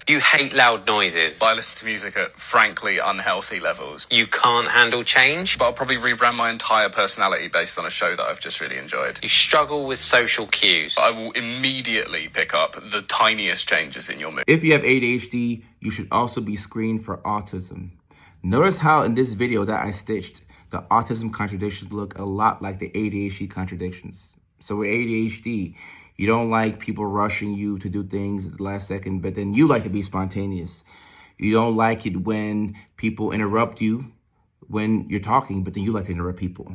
You hate loud noises. I listen to music at frankly unhealthy levels. You can't handle change. But I'll probably rebrand my entire personality based on a show that I've just really enjoyed. You struggle with social cues. I will immediately pick up the tiniest changes in your mood. If you have ADHD, you should also be screened for autism. Notice how in this video that I stitched, the autism contradictions look a lot like the ADHD contradictions. So with ADHD, you don't like people rushing you to do things at the last second, but then you like to be spontaneous. You don't like it when people interrupt you when you're talking, but then you like to interrupt people.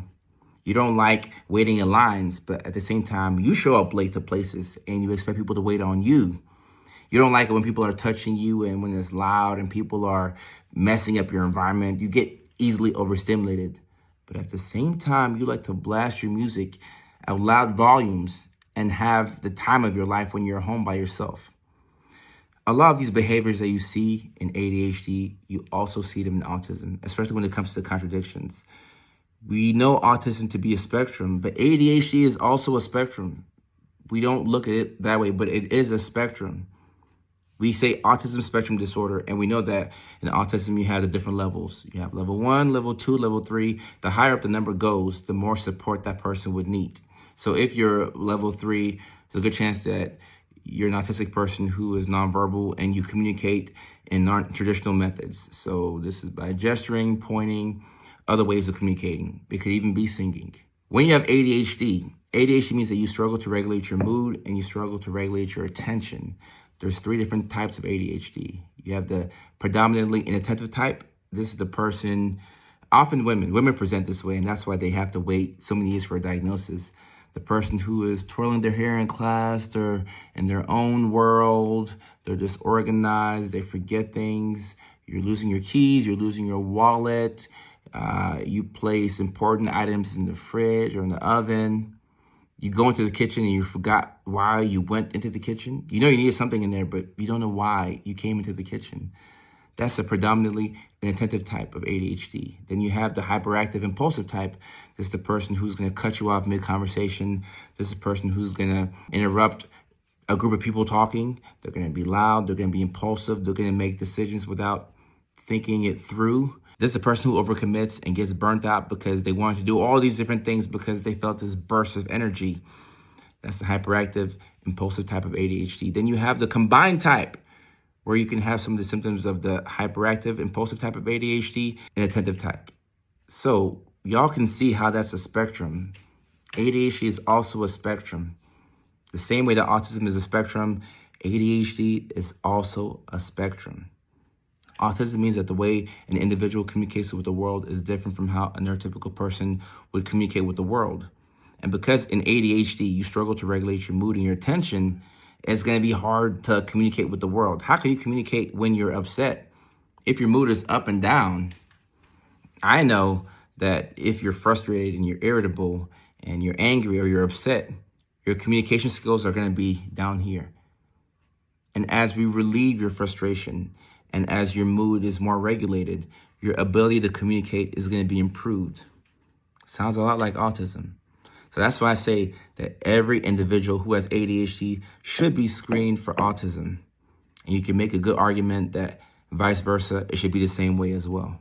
You don't like waiting in lines, but at the same time, you show up late to places and you expect people to wait on you. You don't like it when people are touching you and when it's loud and people are messing up your environment. You get easily overstimulated. But at the same time, you like to blast your music at loud volumes and have the time of your life when you're home by yourself. A lot of these behaviors that you see in ADHD, you also see them in autism, especially when it comes to contradictions. We know autism to be a spectrum, but ADHD is also a spectrum. We don't look at it that way, but it is a spectrum. We say autism spectrum disorder, and we know that in autism, you have the different levels. You have level 1, level 2, level 3. The higher up the number goes, the more support that person would need. So if you're level 3, there's a good chance that you're an autistic person who is nonverbal and you communicate in non-traditional methods. So this is by gesturing, pointing, other ways of communicating. It could even be singing. When you have ADHD, ADHD means that you struggle to regulate your mood and you struggle to regulate your attention. There's 3 different types of ADHD. You have the predominantly inattentive type. This is the person, often women present this way, and that's why they have to wait so many years for a diagnosis. The person who is twirling their hair in class, they're in their own world, they're disorganized, they forget things. You're losing your keys, you're losing your wallet, you place important items in the fridge or in the oven. You go into the kitchen and you forgot why you went into the kitchen. You know you needed something in there, but you don't know why you came into the kitchen. That's a predominantly inattentive type of ADHD. Then you have the hyperactive impulsive type. This is the person who's going to cut you off mid-conversation. This is the person who's going to interrupt a group of people talking. They're going to be loud. They're going to be impulsive. They're going to make decisions without thinking it through. This is a person who overcommits and gets burnt out because they wanted to do all these different things because they felt this burst of energy. That's the hyperactive impulsive type of ADHD. Then you have the combined type, where you can have some of the symptoms of the hyperactive, impulsive type of ADHD and attentive type. So y'all can see how that's a spectrum. ADHD is also a spectrum. The same way that autism is a spectrum, ADHD is also a spectrum. Autism means that the way an individual communicates with the world is different from how a neurotypical person would communicate with the world. And because in ADHD, you struggle to regulate your mood and your attention, it's going to be hard to communicate with the world. How can you communicate when you're upset? If your mood is up and down, I know that if you're frustrated and you're irritable and you're angry or you're upset, your communication skills are going to be down here. And as we relieve your frustration and as your mood is more regulated, your ability to communicate is going to be improved. Sounds a lot like autism. So that's why I say that every individual who has ADHD should be screened for autism. And you can make a good argument that vice versa, it should be the same way as well.